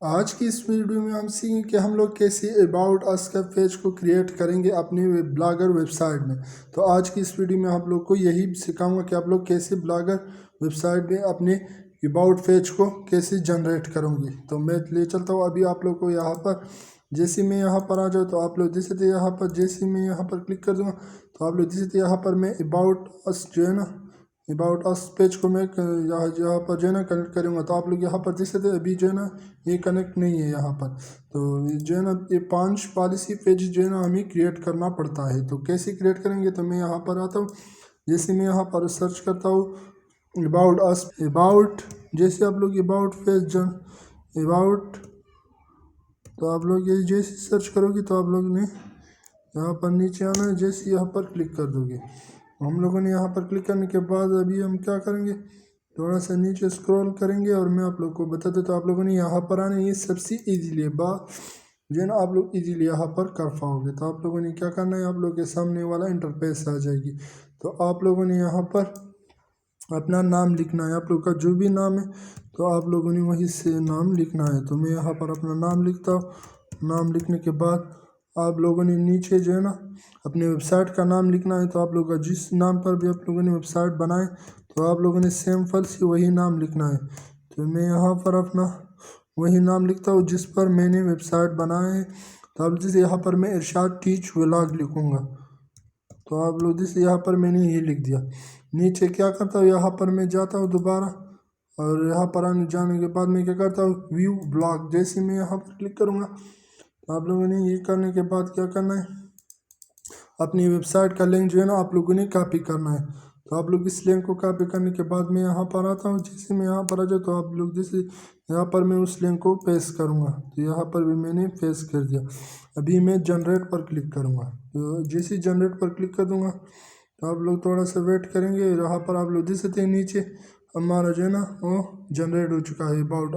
आज की इस वीडियो में हम सीखेंगे कि हम लोग कैसे अबाउट अस का पेज को क्रिएट करेंगे अपने ब्लॉगर वेबसाइट में। तो आज की इस वीडियो में आप लोग को यही सिखाऊंगा कि आप लोग कैसे ब्लॉगर वेबसाइट में अपने अबाउट पेज को कैसे जनरेट करोगे। तो मैं ले चलता हूँ अभी आप लोग को यहाँ पर। जैसे मैं यहाँ पर आ जाऊँ तो आप लोग देख सकते हैं यहाँ पर। जैसे मैं यहाँ पर क्लिक कर दूँगा तो आप लोग देख सकते हैं यहाँ पर मैं अबाउट अस जो है ना, अबाउट अस पेज को मैं यहाँ पर जो है ना कनेक्ट करूँगा। तो आप लोग यहाँ पर देख सकते हैं अभी जो है ना ये कनेक्ट नहीं है यहाँ पर। तो जो है ना ये 5 पॉलिसी पेज जो है ना हमें क्रिएट करना पड़ता है। तो कैसे क्रिएट करेंगे, तो मैं यहाँ पर आता हूँ। जैसे मैं यहाँ पर सर्च करता हूँ अबाउट अस, अबाउट, जैसे आप लोग अबाउट पेज जन अबाउट, तो आप लोग ये जैसे सर्च करोगे तो आप लोग ने यहाँ पर नीचे आना है। जैसे यहाँ पर क्लिक कर दोगे, हम लोगों ने यहाँ पर क्लिक करने के बाद अभी हम क्या करेंगे, थोड़ा सा नीचे स्क्रॉल करेंगे और मैं आप लोग को बता देता हूँ। आप लोगों ने यहाँ पर आना, ये सबसे इजीली बात जो है ना आप लोग इजीली यहाँ पर कर पाओगे। तो आप लोगों ने क्या करना है, आप लोग के सामने वाला इंटरफेस आ जाएगी। तो आप लोगों ने यहाँ पर अपना नाम लिखना है, आप लोग का जो भी नाम है तो आप लोगों ने वही से नाम लिखना है। तो मैं यहाँ पर अपना नाम लिखता हूँ। नाम लिखने के बाद आप लोगों ने नीचे जो है ना अपने वेबसाइट का नाम लिखना है। तो आप लोगों का जिस नाम पर भी आप लोगों ने वेबसाइट बनाए तो आप लोगों ने सिंपल से वही नाम लिखना है। तो मैं यहाँ पर अपना वही नाम लिखता हूँ जिस पर मैंने वेबसाइट बनाया है। तो अब जैसे यहाँ पर मैं इरशाद टीच व्लॉग लिखूँगा। तो आप लोग जैसे यहाँ पर मैंने ये लिख दिया। नीचे क्या करता हूँ, यहाँ पर मैं जाता हूँ दोबारा और यहाँ पर आने जाने के बाद मैं क्या करता हूँ, व्यू ब्लॉग। जैसे मैं यहाँ पर क्लिक करूँगा तो आप लोगों ने ये करने के बाद क्या करना है, अपनी वेबसाइट का लिंक जो है ना आप लोगों ने कॉपी करना है। तो आप लोग इस लिंक को कॉपी करने के बाद मैं यहाँ पर आता हूँ। जैसे मैं यहाँ पर आ जाऊँ तो आप लोग जैसे यहाँ पर मैं उस लिंक को पेस्ट करूँगा। तो यहाँ पर भी मैंने पेस्ट कर दिया। अभी मैं जनरेट पर क्लिक करूँगा। तो जैसे जनरेट पर क्लिक कर दूँगा तो आप लोग थोड़ा सा वेट करेंगे। यहाँ पर आप लोग देख सकते हैं नीचे हमारा जो है ना वो जनरेट हो चुका है अबाउट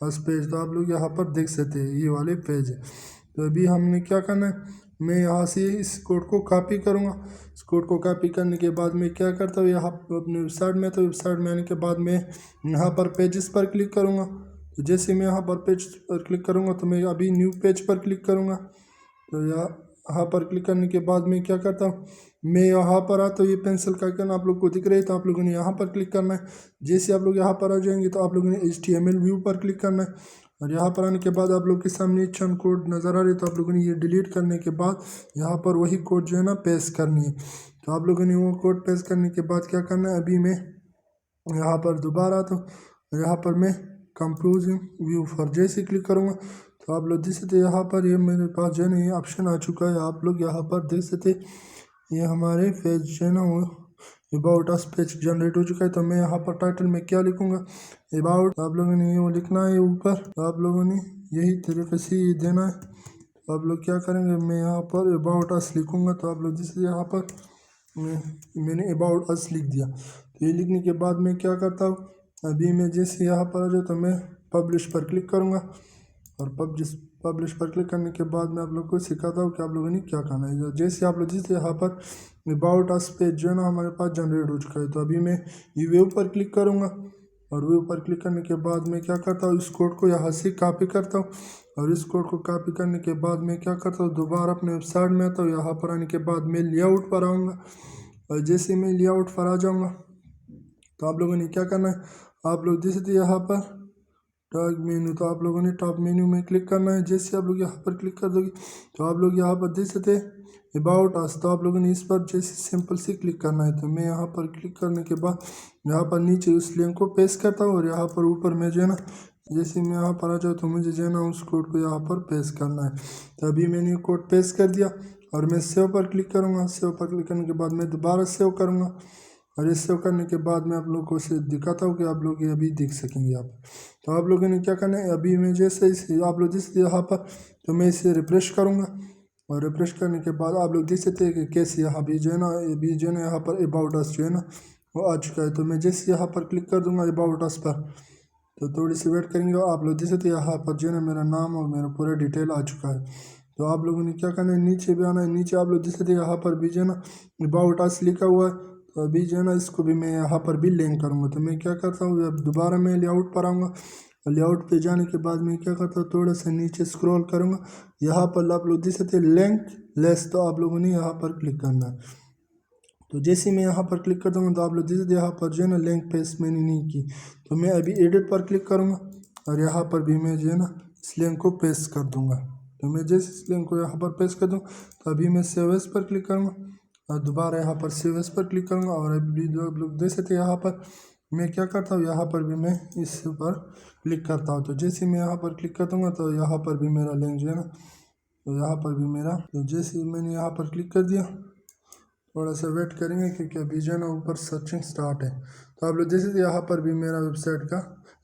अस पेज। तो आप लोग यहाँ पर देख सकते हैं ये वाले पेज है। तो अभी हमने क्या करना है, मैं यहाँ से इस कोड को कॉपी करूँगा। इस कोड को कॉपी करने के बाद मैं क्या करता हूँ, यहाँ अपने वेबसाइट में, तो वेबसाइट में आने के बाद मैं यहाँ पर पेजेस पर क्लिक करूँगा। तो जैसे मैं यहाँ पर पेज पर क्लिक करूँगा तो मैं अभी न्यू पेज पर क्लिक करूँगा। तो यहाँ पर क्लिक करने के बाद मैं क्या करता हूँ, मैं यहाँ पर आता हूँ। ये पेंसिल का आइकन आप लोग को दिख रही है तो आप लोगों ने यहाँ पर क्लिक करना है। जैसे आप लोग यहाँ पर आ जाएंगे तो आप लोगों ने HTML व्यू पर क्लिक करना है। और यहाँ पर आने के बाद आप लोग के सामने चंद कोड नज़र आ रहे, तो आप लोगों ने ये डिलीट करने के बाद यहाँ पर वही कोड जो है ना पेस्ट करनी है। तो आप लोगों ने वो कोड पेस्ट करने के बाद क्या करना है, अभी मैं यहाँ पर दोबारा आता हूँ। यहाँ पर मैं कंपोज व्यू पर जैसे क्लिक करूँगा तो आप लोग देख सकते हैं यहाँ पर ये मेरे पास जो है ना ये ऑप्शन आ चुका है। आप लोग यहाँ पर देख सकते ये हमारे पेज जो है ना वो अबाउट अस पेज जनरेट हो चुका है। तो मैं यहाँ पर टाइटल में क्या लिखूँगा, अबाउट। आप लोगों ने ये वो लिखना है ऊपर। तो आप लोगों ने यही तरीके से ये देना है। तो आप लोग क्या करेंगे, मैं यहाँ पर अबाउट अस लिखूँगा। तो आप लोग जैसे यहाँ पर मैंने अबाउट अस लिख दिया। तो ये लिखने के बाद मैं क्या करता हूँ, अभी मैं जैसे यहाँ पर आ जाऊँ तो मैं पब्लिश पर क्लिक करूँगा। और पब्लिश पर क्लिक करने के बाद मैं आप लोग को सिखाता हूँ कि आप लोगों ने क्या करना है। जैसे आप लोग जैसे यहाँ पर अबाउट अस पेज जो है ना हमारे पास जनरेट हो चुका है। तो अभी मैं ये व्यू पर क्लिक करूँगा और व्यू पर क्लिक करने के बाद मैं क्या करता हूँ, इस कोड को यहाँ से कॉपी करता हूँ। और इस कोड को कॉपी करने के बाद मैं क्या करता हूँ, दोबारा अपने वेबसाइट में आता हूँ। यहाँ पर आने के बाद मैं लेआउट पर आऊँगा और जैसे मैं लेआउट पर आ जाऊँगा तो आप लोगों ने क्या करना है, आप लोग देख सकते यहाँ पर टॉप मेन्यू। तो आप लोगों ने टॉप मेन्यू में क्लिक करना है। जैसे आप लोग यहाँ पर क्लिक कर दोगे तो आप लोग यहाँ पर देख सकते अबाउट अस। तो आप लोगों ने इस पर जैसे सिंपल से क्लिक करना है। तो मैं यहाँ पर क्लिक करने के बाद यहाँ पर नीचे उस लिंक को पेस्ट करता हूँ और यहाँ पर ऊपर में जो है ना जैसे मैं यहाँ पर आ जाऊँ तो मुझे जो है ना उस कोड को यहाँ पर पेस्ट करना है। तो अभी मैंने कोड पेस्ट कर दिया और मैं सेव पर क्लिक करूँगा। सेव पर क्लिक करने के बाद मैं दोबारा सेव करूँगा और ये सेव करने के बाद मैं आप लोग को इसे दिखाता हूँ कि आप लोग ये अभी देख सकेंगे आप। तो आप लोगों ने क्या करना है, अभी मैं जैसे इसे आप लोग जैसे यहाँ पर तो मैं इसे रिफ्रेश करूँगा और रिफ्रेश करने के बाद आप लोग देख सकते हैं कि कैसे यहाँ भी जो है ना अभी जो है ना यहाँ पर अबाउट अस जो है ना वो आ चुका है। तो मैं जैसे यहाँ पर क्लिक कर दूँगा अबाउट अस पर तो थोड़ी सी वेट करेंगे। आप लोग देख सकते हैं यहाँ पर जो है ना मेरा नाम और मेरा पूरा डिटेल आ चुका है। तो आप लोगों ने क्या करना है, नीचे भी आना है। नीचे आप लोग देख सकते हैं यहाँ पर भी जो है ना अबाउट अस लिखा हुआ है। तो अभी जो है ना इसको भी मैं यहाँ पर भी लिंक करूँगा। तो मैं क्या करता हूँ, अब दोबारा मैं लेआउट पर आऊँगा लेआउट पे जाने के बाद मैं क्या करता हूँ, थोड़ा सा नीचे स्क्रॉल करूँगा। यहाँ पर आप लोग देख सकते हैं लिंक लेस, तो आप लोगों ने यहाँ पर क्लिक करना है। तो जैसे मैं यहाँ पर क्लिक करता हूँ तो आप लोग देख सकते हैं यहाँ पर जो है ना लिंक पेस्ट मैंने नहीं की, तो मैं अभी एडिट पर क्लिक करूँगा और यहाँ पर भी मैं जो है ना इस लिंक को पेस्ट कर दूँगा। तो मैं जैसे इस लिंक को यहाँ पर पेस्ट कर दूँ तो अभी मैं सेव एज पर क्लिक करूँगा और दोबारा यहाँ पर सेव एज पर क्लिक करूँगा। और अभी जो आप लोग देख सकते हैं यहाँ पर मैं क्या करता हूँ, यहाँ पर भी मैं इस पर क्लिक करता हूँ। तो जैसे मैं यहाँ पर क्लिक कर दूँगा तो यहाँ पर भी मेरा लिंक जो है ना, तो यहाँ पर भी मेरा, तो जैसे मैंने यहाँ पर क्लिक कर दिया, थोड़ा सा वेट करेंगे क्योंकि अभी जो है ना ऊपर सर्चिंग स्टार्ट है। तो आप लोग जैसे यहाँ पर भी मेरा वेबसाइट का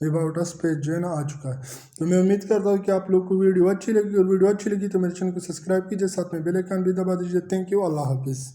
अबाउट अस पेज जो है ना आ चुका है। तो मैं उम्मीद करता हूँ कि आप लोग को वीडियो अच्छी लगी, और वीडियो अच्छी लगी तो मेरे चैनल को सब्सक्राइब कीजिए, साथ में बेल आइकन भी दबा दीजिए। थैंक यू, अल्लाह हाफिज़।